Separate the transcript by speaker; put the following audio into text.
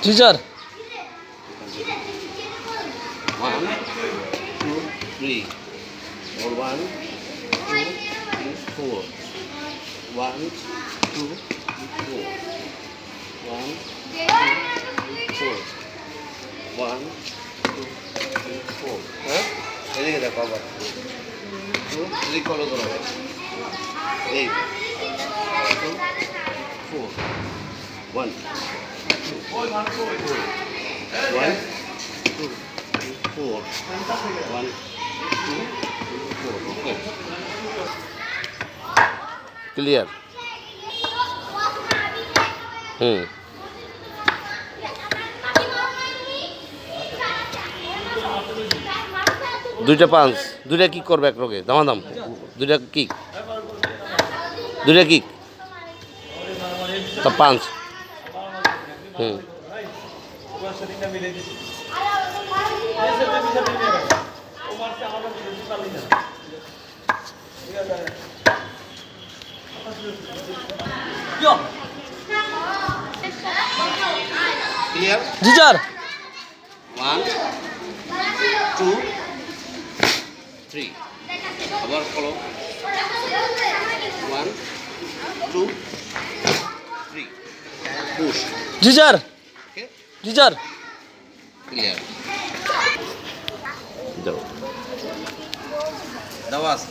Speaker 1: teacher
Speaker 2: 1 2 3 or 1 2 3 4 1 2 3 4 1 2 3 4 1 2 3 4 হ্যাঁ এদিকে দেখো আবার 2 3 ফলো করো 8 2 4 1 2 1 2 4 1 2 4 okay
Speaker 1: ক্লিয়ার দুইটা পাঁচ দুইটা কিক করবে এক রোগে দামাদাম দুইটা কিক তা পাঁচ
Speaker 2: clear
Speaker 1: জি স্যার
Speaker 2: 1 2 3 আবার ফলো 1 2 3 পুশ
Speaker 1: জি স্যার
Speaker 2: ওকে
Speaker 1: জি স্যার
Speaker 2: ক্লিয়ার
Speaker 1: দাও
Speaker 2: দাওয়াস